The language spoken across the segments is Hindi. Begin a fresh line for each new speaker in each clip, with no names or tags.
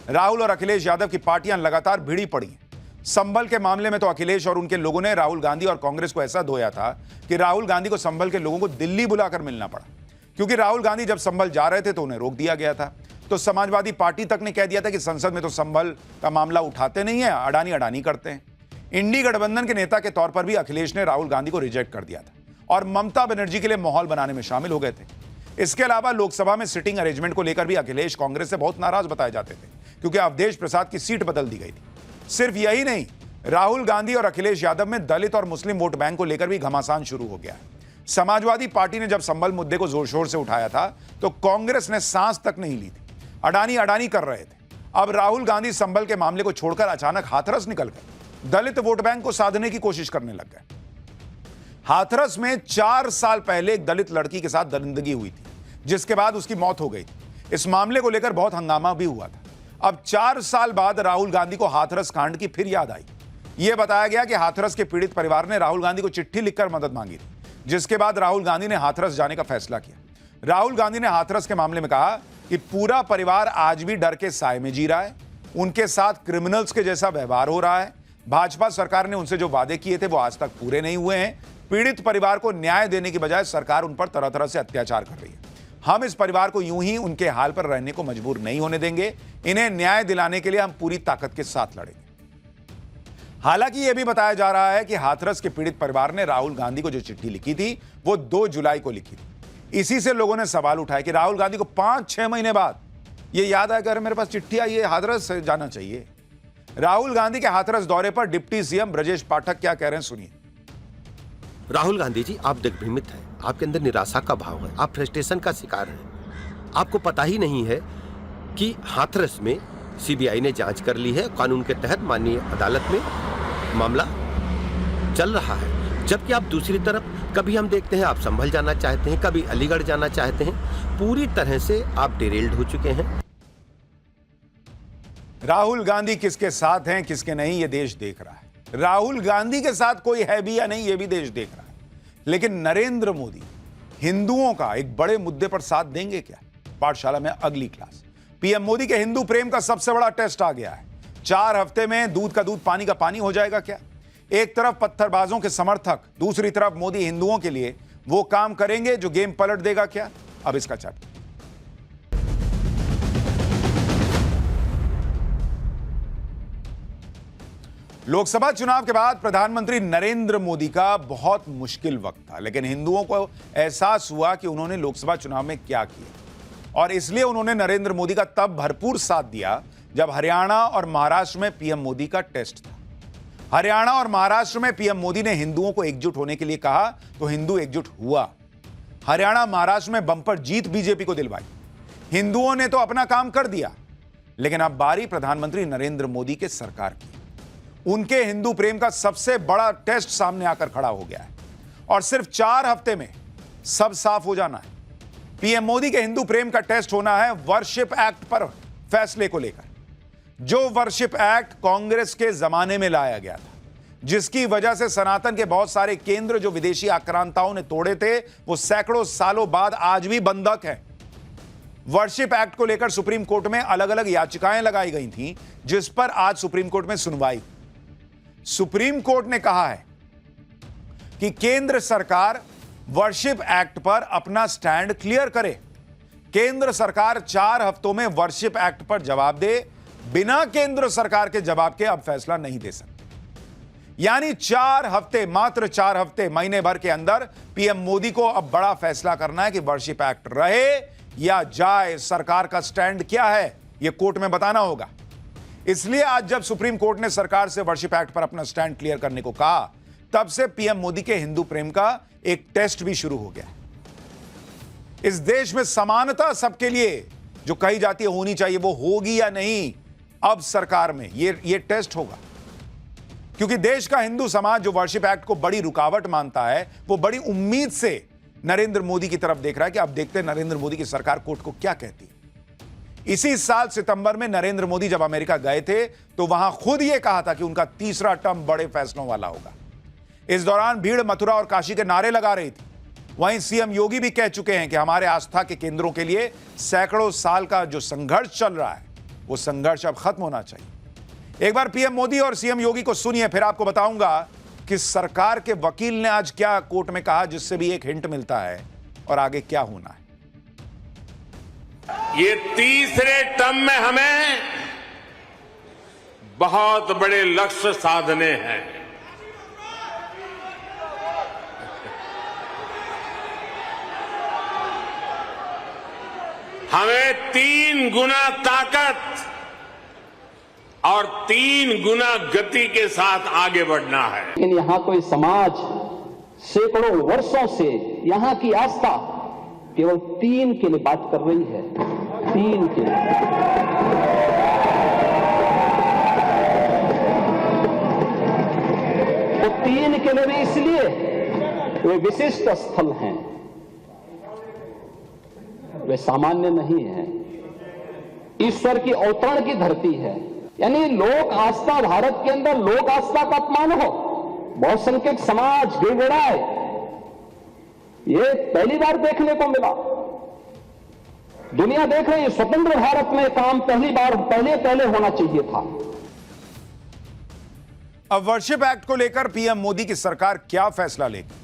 राहुल और अखिलेश यादव की पार्टियां लगातार भिड़ी पड़ी हैं। संभल के मामले में तो अखिलेश और उनके लोगों ने राहुल गांधी और कांग्रेस को ऐसा धोया था कि राहुल गांधी को संभल के लोगों को दिल्ली बुलाकर मिलना पड़ा, क्योंकि राहुल गांधी जब संभल जा रहे थे तो उन्हें रोक दिया गया था। तो समाजवादी पार्टी तक ने कह दिया था कि संसद में तो संभल का मामला उठाते नहीं है, अडानी अडानी करते हैं। इंडी गठबंधन के नेता के तौर पर भी अखिलेश ने राहुल गांधी को रिजेक्ट कर दिया था और ममता बनर्जी के लिए माहौल बनाने में शामिल हो गए थे। इसके अलावा लोकसभा में सिटिंग अरेंजमेंट को लेकर भी अखिलेश कांग्रेस से बहुत नाराज बताए जाते थे, क्योंकि अवधेश प्रसाद की सीट बदल दी गई थी। सिर्फ यही नहीं, राहुल गांधी और अखिलेश यादव में दलित और मुस्लिम वोट बैंक को लेकर भी घमासान शुरू हो गया है। समाजवादी पार्टी ने जब संभल मुद्दे को जोर शोर से उठाया था तो कांग्रेस ने सांस तक नहीं ली थी, अडानी अडानी कर रहे थे। अब राहुल गांधी संभल के मामले को छोड़कर अचानक हाथरस निकल गए, दलित वोट बैंक को साधने की कोशिश करने लग गए। हाथरस में 4 साल पहले एक दलित लड़की के साथ दरिंदगी हुई थी, जिसके बाद उसकी मौत हो गई थी। इस मामले को लेकर बहुत हंगामा भी हुआ था। अब 4 साल बाद राहुल गांधी को हाथरस कांड की फिर याद आई। यह बताया गया कि हाथरस के पीड़ित परिवार ने राहुल गांधी को चिट्ठी लिखकर मदद मांगी थी, जिसके बाद राहुल गांधी ने हाथरस जाने का फैसला किया। राहुल गांधी ने हाथरस के मामले में कहा कि पूरा परिवार आज भी डर के साए में जी रहा है, उनके साथ क्रिमिनल्स के जैसा व्यवहार हो रहा है। भाजपा सरकार ने उनसे जो वादे किए थे वो आज तक पूरे नहीं हुए हैं। पीड़ित परिवार को न्याय देने की बजाय सरकार उन पर तरह तरह से अत्याचार कर रही है। हम इस परिवार को यूं ही उनके हाल पर रहने को मजबूर नहीं होने देंगे। इन्हें न्याय दिलाने के लिए हम पूरी ताकत के साथ लड़ेंगे। हालांकि यह भी बताया जा रहा है कि हाथरस के पीड़ित परिवार ने राहुल गांधी को जो चिट्ठी लिखी थी वो 2 जुलाई को लिखी थी। इसी से लोगों ने सवाल उठाया कि राहुल गांधी को 5-6 महीने बाद ये याद आया कि अरे मेरे पास चिट्ठी आई है, हाथरस जाना चाहिए। राहुल गांधी के हाथरस दौरे पर डिप्टी सीएम ब्रजेश पाठक क्या कह रहे हैं, सुनिए।
राहुल गांधी जी, आप दिग्भ्रमित हैं, आपके अंदर निराशा का भाव है, आप फ्रस्ट्रेशन का शिकार हैं। आपको पता ही नहीं है कि हाथरस में सीबीआई ने जांच कर ली है, कानून के तहत माननीय अदालत में मामला चल रहा है। जबकि आप दूसरी तरफ कभी हम देखते हैं आप संभल जाना चाहते हैं, कभी अलीगढ़ जाना चाहते हैं। पूरी तरह से आप डिरेल्ड हो चुके हैं।
राहुल गांधी किसके साथ हैं किसके नहीं ये देश देख रहा है। राहुल गांधी के साथ कोई है भी या नहीं ये भी देश देख रहा है। लेकिन नरेंद्र मोदी हिंदुओं का एक बड़े मुद्दे पर साथ देंगे क्या? पाठशाला में अगली क्लास। पीएम मोदी के हिंदू प्रेम का सबसे बड़ा टेस्ट आ गया है। 4 हफ्ते में दूध का दूध पानी का पानी हो जाएगा क्या? एक तरफ पत्थरबाजों के समर्थक, दूसरी तरफ मोदी हिंदुओं के लिए वो काम करेंगे जो गेम पलट देगा क्या? अब इसका चैप्टर। लोकसभा चुनाव के बाद प्रधानमंत्री नरेंद्र मोदी का बहुत मुश्किल वक्त था, लेकिन हिंदुओं को एहसास हुआ कि उन्होंने लोकसभा चुनाव में क्या किया और इसलिए उन्होंने नरेंद्र मोदी का तब भरपूर साथ दिया जब हरियाणा और महाराष्ट्र में पीएम मोदी का टेस्ट था। हरियाणा और महाराष्ट्र में पीएम मोदी ने हिंदुओं को एकजुट होने के लिए कहा तो हिंदू एकजुट हुआ। हरियाणा महाराष्ट्र में बंपर जीत बीजेपी को दिलवाई। हिंदुओं ने तो अपना काम कर दिया, लेकिन अब बारी प्रधानमंत्री नरेंद्र मोदी के सरकार की। उनके हिंदू प्रेम का सबसे बड़ा टेस्ट सामने आकर खड़ा हो गया है और सिर्फ 4 हफ्ते में सब साफ हो जाना है। पीएम मोदी के हिंदू प्रेम का टेस्ट होना है वर्शिप एक्ट पर फैसले को लेकर, जो वर्शिप एक्ट कांग्रेस के जमाने में लाया गया था, जिसकी वजह से सनातन के बहुत सारे केंद्र जो विदेशी आक्रांताओं ने तोड़े थे वो सैकड़ों सालों बाद आज भी बंधक है। वर्शिप एक्ट को लेकर सुप्रीम कोर्ट में अलग अलग याचिकाएं लगाई गई थीं, जिस पर आज सुप्रीम कोर्ट में सुनवाई। सुप्रीम कोर्ट ने कहा है कि केंद्र सरकार वर्शिप एक्ट पर अपना स्टैंड क्लियर करे। केंद्र सरकार 4 हफ्तों में वर्शिप एक्ट पर जवाब दे। बिना केंद्र सरकार के जवाब के अब फैसला नहीं दे सकते। यानी 4 हफ्ते, मात्र 4 हफ्ते, महीने भर के अंदर पीएम मोदी को अब बड़ा फैसला करना है कि वर्शिप एक्ट रहे या जाए। सरकार का स्टैंड क्या है यह कोर्ट में बताना होगा। इसलिए आज जब सुप्रीम कोर्ट ने सरकार से वर्शिप एक्ट पर अपना स्टैंड क्लियर करने को कहा, तब से पीएम मोदी के हिंदू प्रेम का एक टेस्ट भी शुरू हो गया। इस देश में समानता सबके लिए जो कही जाती है होनी चाहिए, वो होगी या नहीं, अब सरकार में ये टेस्ट होगा। क्योंकि देश का हिंदू समाज जो वर्शिप एक्ट को बड़ी रुकावट मानता है, वो बड़ी उम्मीद से नरेंद्र मोदी की तरफ देख रहा है कि अब देखते हैं नरेंद्र मोदी की सरकार कोर्ट को क्या कहती है। इसी साल सितंबर में नरेंद्र मोदी जब अमेरिका गए थे तो वहां खुद यह कहा था कि उनका तीसरा टर्म बड़े फैसलों वाला होगा। इस दौरान भीड़ मथुरा और काशी के नारे लगा रही थी। वहीं सीएम योगी भी कह चुके हैं कि हमारे आस्था के केंद्रों के लिए सैकड़ों साल का जो संघर्ष चल रहा है वो संघर्ष अब खत्म होना चाहिए। एक बार पीएम मोदी और सीएम योगी को सुनिए, फिर आपको बताऊंगा कि सरकार के वकील ने आज क्या कोर्ट में कहा, जिससे भी एक हिंट मिलता है और आगे क्या होना है।
ये तीसरे टर्म में हमें बहुत बड़े लक्ष्य साधने हैं। हमें 3 गुना ताकत और 3 गुना गति के साथ आगे बढ़ना है।
लेकिन यहाँ कोई समाज सैकड़ों वर्षों से यहाँ की आस्था केवल 3 के लिए बात कर रही है, 3 के लिए। तो 3 के लिए भी इसलिए वे विशिष्ट स्थल हैं, वे सामान्य नहीं है, ईश्वर की अवतरण की धरती है। यानी लोक आस्था, भारत के अंदर लोक आस्था का अपमान हो, बहुसंख्यक समाज गिड़गिड़ाए, ये पहली बार देखने को मिला। दुनिया देख रही है, स्वतंत्र भारत में काम पहली बार पहले होना चाहिए था।
अब वर्शिप एक्ट को लेकर पीएम मोदी की सरकार क्या फैसला लेगी,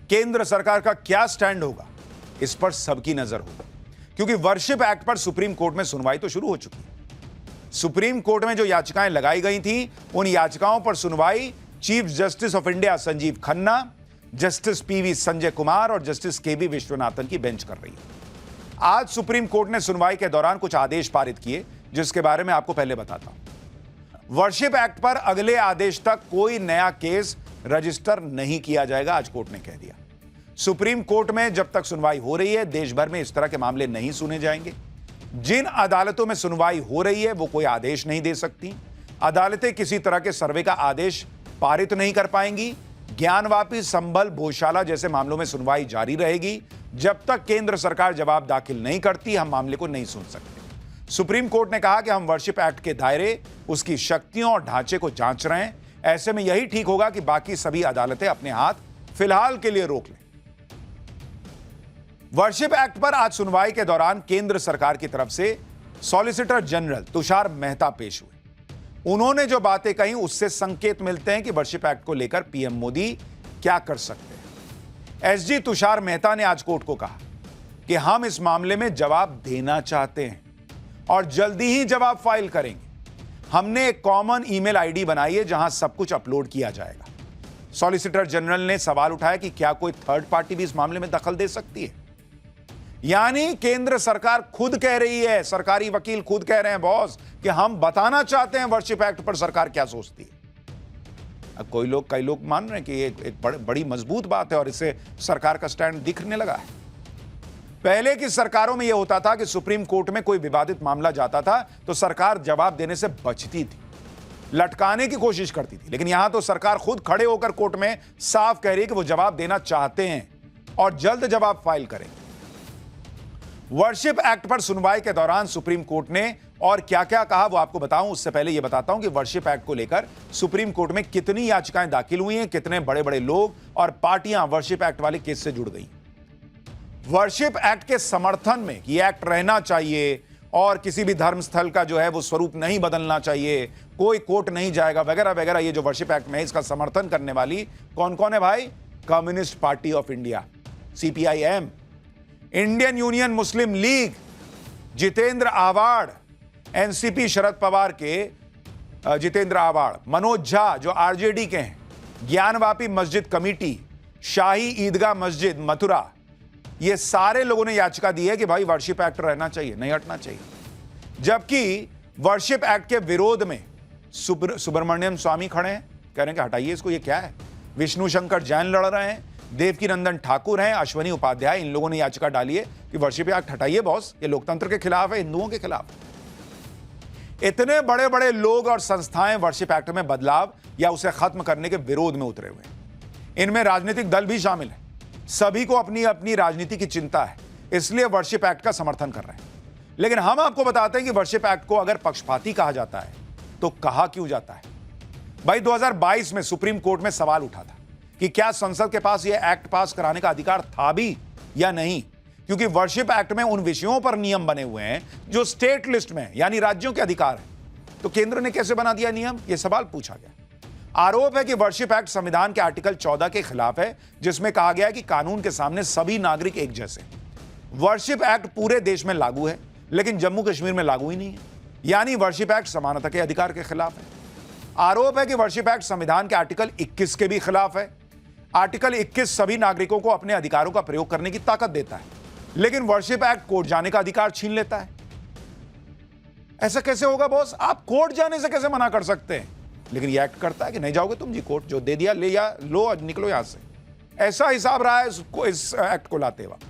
केंद्र सरकार का क्या स्टैंड होगा, इस पर सबकी नजर होगी, क्योंकि वर्शिप एक्ट पर सुप्रीम कोर्ट में सुनवाई तो शुरू हो चुकी है। सुप्रीम कोर्ट में जो याचिकाएं लगाई गई थी, उन याचिकाओं पर सुनवाई chief justice of India Sanjeev Khanna, justice PV Sanjay Kumar और जस्टिस केवी विश्वनाथन की बेंच कर रही है। आज सुप्रीम कोर्ट ने सुनवाई के दौरान कुछ आदेश पारित किए, जिसके बारे में आपको पहले बताता हूं। वर्शिप एक्ट पर अगले आदेश तक कोई नया केस रजिस्टर नहीं किया जाएगा, आज कोर्ट ने कह दिया। सुप्रीम कोर्ट में जब तक सुनवाई हो रही है, देश भर में इस तरह के मामले नहीं सुने जाएंगे। जिन अदालतों में सुनवाई हो रही है, वो कोई आदेश नहीं दे सकती। अदालतें किसी तरह के सर्वे का आदेश पारित नहीं कर पाएंगी। ज्ञानवापी, संभल, भोजशाला जैसे मामलों में सुनवाई जारी रहेगी। जब तक केंद्र सरकार जवाब दाखिल नहीं करती, हम मामले को नहीं सुन सकते। सुप्रीम कोर्ट ने कहा कि हम वर्शिप एक्ट के दायरे, उसकी शक्तियों और ढांचे को जांच रहे हैं। ऐसे में यही ठीक होगा कि बाकी सभी अदालतें अपने हाथ फिलहाल के लिए रोक लें। वर्शिप एक्ट पर आज सुनवाई के दौरान केंद्र सरकार की तरफ से सॉलिसिटर जनरल तुषार मेहता पेश हुए। उन्होंने जो बातें कही, उससे संकेत मिलते हैं कि वर्शिप एक्ट को लेकर पीएम मोदी क्या कर सकते हैं। एसजी तुषार मेहता ने आज कोर्ट को कहा कि हम इस मामले में जवाब देना चाहते हैं और जल्दी ही जवाब फाइल करेंगे। हमने एक कॉमन ईमेल आईडी बनाई है जहां सब कुछ अपलोड किया जाएगा। सॉलिसिटर जनरल ने सवाल उठाया कि क्या कोई थर्ड पार्टी भी इस मामले में दखल दे सकती है। यानी केंद्र सरकार खुद कह रही है, सरकारी वकील खुद कह रहे हैं बॉस, कि हम बताना चाहते हैं वर्शिप एक्ट पर सरकार क्या सोचती है। अब कई लोग मान रहे हैं कि ये एक बड़ी मजबूत बात है और इससे सरकार का स्टैंड दिखने लगा है। पहले की सरकारों में यह होता था कि सुप्रीम कोर्ट में कोई विवादित मामला जाता था तो सरकार जवाब देने से बचती थी, लटकाने की कोशिश करती थी। लेकिन यहां तो सरकार खुद खड़े होकर कोर्ट में साफ कह रही है कि वो जवाब देना चाहते हैं और जल्द जवाब फाइल करेंगे। वर्शिप एक्ट पर सुनवाई के दौरान सुप्रीम कोर्ट ने और क्या क्या कहा, वो आपको बताऊं। उससे पहले यह बताता हूं कि वर्शिप एक्ट को लेकर सुप्रीम कोर्ट में कितनी याचिकाएं दाखिल हुई हैं, कितने बड़े बड़े लोग और पार्टियां वर्शिप एक्ट वाले केस से जुड़ गई। वर्शिप एक्ट के समर्थन में कि एक्ट रहना चाहिए और किसी भी धर्म स्थल का जो है वो स्वरूप नहीं बदलना चाहिए, कोई कोर्ट नहीं जाएगा, वगैरह वगैरह, ये जो वर्शिप एक्ट में है इसका समर्थन करने वाली कौन कौन है भाई? Communist Party of India CPIM, Indian Union Muslim League, Jitendra Awhad, NCP Sharad Pawar के जितेंद्र आवाड़, मनोज झा जो RJD के हैं, ज्ञानवापी मस्जिद कमेटी, शाही ईदगाह मस्जिद मथुरा, ये सारे लोगों ने याचिका दी है कि भाई वर्शिप एक्ट रहना चाहिए, नहीं हटना चाहिए। जबकि वर्शिप एक्ट के विरोध में सुब्रमण्यम स्वामी खड़े हैं, कह रहे हैं कि हटाइए इसको, ये क्या है। विष्णु शंकर जैन लड़ रहे हैं, देवकी नंदन ठाकुर हैं, अश्वनी उपाध्याय, इन लोगों ने याचिका डाली है कि वर्शिप एक्ट हटाइए बॉस, ये लोकतंत्र के खिलाफ है, हिंदुओं के खिलाफ। इतने बड़े बड़े लोग और संस्थाएं वर्शिप एक्ट में बदलाव या उसे खत्म करने के विरोध में उतरे हुए हैं। इनमें राजनीतिक दल भी शामिल है, सभी को अपनी अपनी राजनीति की चिंता है, इसलिए वर्शिप एक्ट का समर्थन कर रहे हैं। लेकिन हम आपको बताते हैं कि वर्शिप एक्ट को अगर पक्षपाती कहा जाता है तो कहा क्यों जाता है। भाई 2022 में सुप्रीम कोर्ट में सवाल उठा था कि क्या संसद के पास यह एक्ट पास कराने का अधिकार था भी या नहीं। क्योंकि वर्शिप एक्ट में उन विषयों पर नियम बने हुए हैं जो स्टेट लिस्ट में यानी राज्यों के अधिकार है। तो केंद्र ने कैसे बना दिया नियम, यह सवाल पूछा गया। आरोप है कि वर्शिप एक्ट संविधान के आर्टिकल 14 के खिलाफ है, जिसमें कहा गया है कि कानून के सामने सभी नागरिक एक जैसे। वर्शिप एक्ट पूरे देश में लागू है, लेकिन जम्मू कश्मीर में लागू ही नहीं है, यानी वर्शिप एक्ट समानता के अधिकार के खिलाफ है। आरोप है कि वर्शिप एक्ट संविधान के आर्टिकल 21 के भी खिलाफ है। आर्टिकल 21 सभी नागरिकों को अपने अधिकारों का प्रयोग करने की ताकत देता है, लेकिन वर्शिप एक्ट कोर्ट जाने का अधिकार छीन लेता है। ऐसा कैसे होगा बॉस? आप कोर्ट जाने से कैसे मना कर सकते हैं? लेकिन यह एक्ट करता है कि नहीं जाओगे तुम जी कोर्ट, जो दे दिया ले या लो और निकलो यहां से। ऐसा हिसाब रहा है इस एक्ट को लाते वक्त।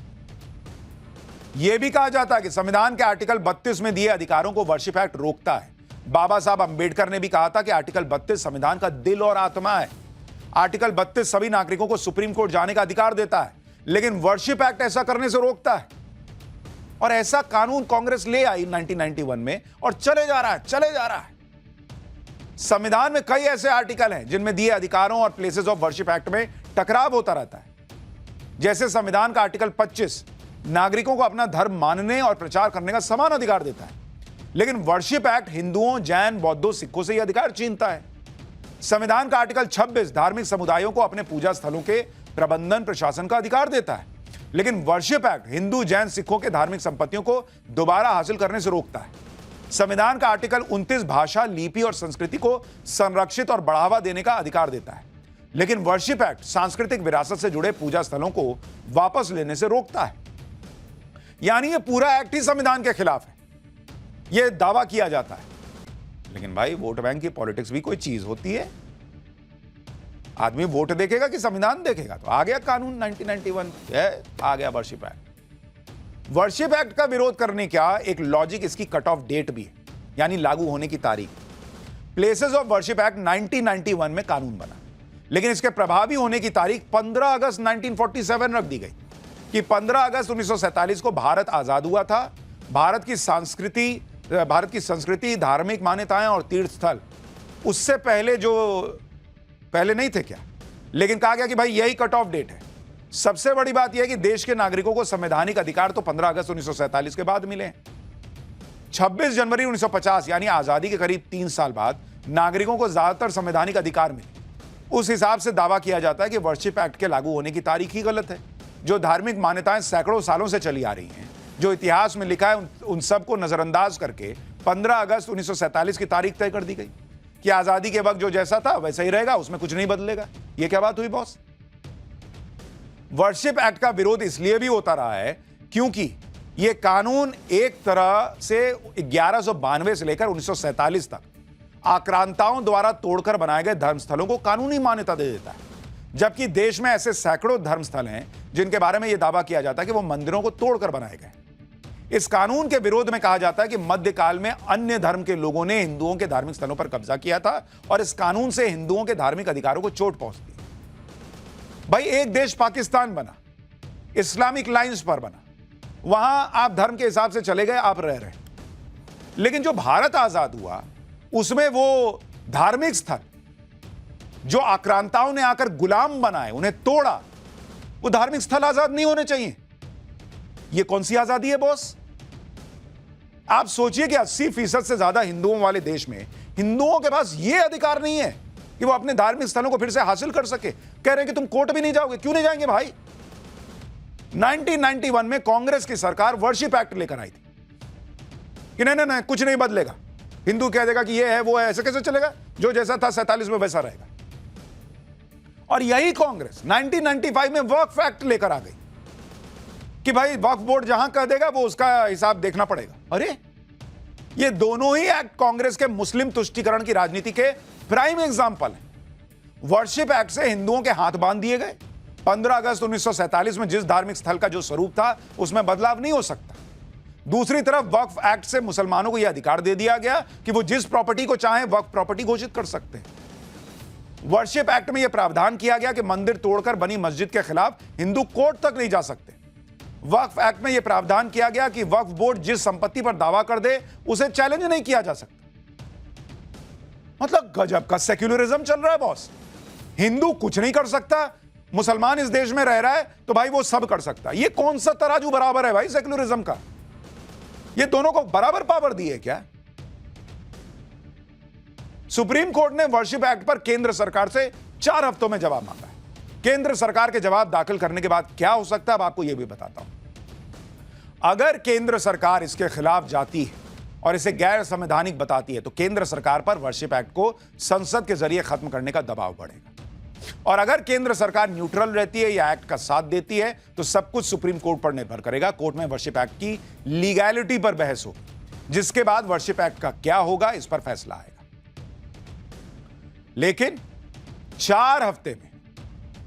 यह भी कहा जाता है कि संविधान के आर्टिकल 32 में दिए अधिकारों को वर्शिप एक्ट रोकता है। बाबा साहब अंबेडकर ने भी कहा था कि आर्टिकल 32 संविधान का दिल और आत्मा है। आर्टिकल 32 सभी नागरिकों को सुप्रीम कोर्ट जाने का अधिकार देता है, लेकिन वर्शिप एक्ट ऐसा करने से रोकता है। और ऐसा कानून कांग्रेस ले आई 1991 में और चले जा रहा है। संविधान में कई ऐसे आर्टिकल हैं जिनमें दिए अधिकारों और प्लेसेस ऑफ वर्शिप एक्ट में टकराव होता रहता है। जैसे संविधान का आर्टिकल 25 नागरिकों को अपना धर्म मानने और प्रचार करने का समान अधिकार देता है, लेकिन वर्शिप एक्ट हिंदुओं, जैन, बौद्धों, सिखों से यह अधिकार छीनता है। संविधान का आर्टिकल 26 धार्मिक समुदायों को अपने पूजा स्थलों के प्रबंधन प्रशासन का अधिकार देता है, लेकिन वर्शिप एक्ट हिंदू, जैन, सिखों के धार्मिक संपत्तियों को दोबारा हासिल करने से रोकता है। संविधान का आर्टिकल 29 भाषा, लिपि और संस्कृति को संरक्षित और बढ़ावा देने का अधिकार देता है, लेकिन वर्शिप एक्ट सांस्कृतिक विरासत से जुड़े पूजा स्थलों को वापस लेने से रोकता है। यानी यह पूरा एक्ट ही संविधान के खिलाफ है, यह दावा किया जाता है। लेकिन भाई, वोट बैंक की पॉलिटिक्स भी कोई चीज होती है? आदमी वोट देखेगा कि संविधान देखेगा? तो आ गया कानून 1991, आ गया वर्शिप एक्ट। वर्शिप एक्ट का विरोध करने का एक लॉजिक इसकी कट ऑफ डेट भी है, यानी लागू होने की तारीख। प्लेसेस ऑफ वर्शिप एक्ट 1991 में कानून बना, लेकिन इसके प्रभावी होने की तारीख 15 अगस्त 1947 रख दी गई कि 15 अगस्त 1947 को भारत आजाद हुआ था। भारत की संस्कृति, धार्मिक मान्यताएं और तीर्थ स्थल उससे पहले नहीं थे क्या? लेकिन कहा गया कि भाई यही कट ऑफ डेट है। सबसे बड़ी बात यह है कि देश के नागरिकों को संवैधानिक अधिकार तो 15 अगस्त 1947 के बाद मिले हैं। 26 जनवरी 1950 यानी आजादी के करीब 3 साल बाद नागरिकों को ज्यादातर संवैधानिक अधिकार मिले। उस हिसाब से दावा किया जाता है कि वर्शिप एक्ट के लागू होने की तारीख ही गलत है। जो धार्मिक मान्यताएं सैकड़ों सालों से चली आ रही हैं, जो इतिहास में लिखा है, उन सबको नजरअंदाज करके 15 अगस्त 1947 की तारीख तय कर दी गई कि आजादी के वक्त जो जैसा था वैसा ही रहेगा, उसमें कुछ नहीं बदलेगा। यह क्या बात हुई बॉस? वर्शिप एक्ट का विरोध इसलिए भी होता रहा है क्योंकि यह कानून एक तरह से 1192 से लेकर 1947 तक आक्रांताओं द्वारा तोड़कर बनाए गए धर्मस्थलों को कानूनी मान्यता दे देता है, जबकि देश में ऐसे सैकड़ों धर्मस्थल हैं जिनके बारे में यह दावा किया जाता है कि वो मंदिरों को तोड़कर बनाए गए। इस कानून के विरोध में कहा जाता है कि मध्यकाल में अन्य धर्म के लोगों ने हिंदुओं के धार्मिक स्थलों पर कब्जा किया था और इस कानून से हिंदुओं के धार्मिक अधिकारों को चोट पहुंचती। भाई, एक देश पाकिस्तान बना, इस्लामिक लाइंस पर बना, वहां आप धर्म के हिसाब से चले गए, आप रह रहे। लेकिन जो भारत आजाद हुआ उसमें वो धार्मिक स्थल जो आक्रांताओं ने आकर गुलाम बनाए, उन्हें तोड़ा, वो धार्मिक स्थल आजाद नहीं होने चाहिए। ये कौन सी आजादी है बॉस? आप सोचिए कि 80% से ज्यादा हिंदुओं वाले देश में हिंदुओं के पास यह अधिकार नहीं है कि वो अपने धार्मिक स्थलों को फिर से हासिल कर सके। कह रहे हैं कि तुम कोर्ट भी नहीं जाओगे। क्यों नहीं जाएंगे भाई? 1991 में कांग्रेस की सरकार वर्शिप एक्ट लेकर आई थी कि नहीं नहीं नहीं, कुछ नहीं बदलेगा, हिंदू कह देगा कि ये है वो है, ऐसे कैसे चलेगा? जो जैसा था 47 में वैसा रहेगा। और यही कांग्रेस 1995 में वक्फ एक्ट लेकर आ गई कि भाई वक्फ बोर्ड जहां कह देगा वो उसका हिसाब देखना पड़ेगा। अरे, ये दोनों ही एक्ट कांग्रेस के मुस्लिम तुष्टीकरण की राजनीति के प्राइम एग्जाम्पल हैं। वर्शिप एक्ट से हिंदुओं के हाथ बांध दिए गए। 15 अगस्त 1947 में जिस धार्मिक स्थल का जो स्वरूप था उसमें बदलाव नहीं हो सकता। दूसरी तरफ वक्फ एक्ट से मुसलमानों को यह अधिकार दे दिया गया कि वो जिस प्रॉपर्टी को चाहे वक्फ प्रॉपर्टी घोषित कर सकते हैं। वर्शिप एक्ट में यह प्रावधान किया गया कि मंदिर तोड़कर बनी मस्जिद के खिलाफ हिंदू कोर्ट तक नहीं जा सकते। वक्फ एक्ट में यह प्रावधान किया गया कि वक्फ बोर्ड जिस संपत्ति पर दावा कर दे उसे चैलेंज नहीं किया जा सकता। मतलब गजब का सेक्युलरिज्म चल रहा है बॉस। हिंदू कुछ नहीं कर सकता, मुसलमान इस देश में रह रहा है तो भाई वो सब कर सकता है। ये कौन सा तराजू बराबर है भाई सेक्युलरिज्म का? ये दोनों को बराबर पावर दी है क्या? सुप्रीम कोर्ट ने वर्शिप एक्ट पर केंद्र सरकार से 4 हफ्तों में जवाब मांगा है। केंद्र सरकार के जवाब दाखिल करने के बाद क्या हो सकता है, अब आपको यह भी बताता हूं। अगर केंद्र सरकार इसके खिलाफ जाती है और इसे गैर संवैधानिक बताती है तो केंद्र सरकार पर वर्शिप एक्ट को संसद के जरिए खत्म करने का दबाव बढ़ेगा। और अगर केंद्र सरकार न्यूट्रल रहती है या एक्ट का साथ देती है तो सब कुछ सुप्रीम कोर्ट पर निर्भर करेगा। कोर्ट में वर्शिप एक्ट की लीगैलिटी पर बहस होगी, जिसके बाद वर्शिप एक्ट का क्या होगा इस पर फैसला आएगा। लेकिन 4 हफ्ते में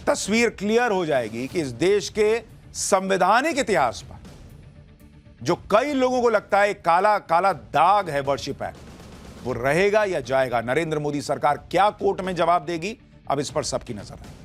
तस्वीर क्लियर हो जाएगी कि इस देश के संवैधानिक इतिहास पर जो कई लोगों को लगता है काला काला दाग है वर्शिप एक्ट, वो रहेगा या जाएगा। नरेंद्र मोदी सरकार क्या कोर्ट में जवाब देगी, अब इस पर सबकी नजर है।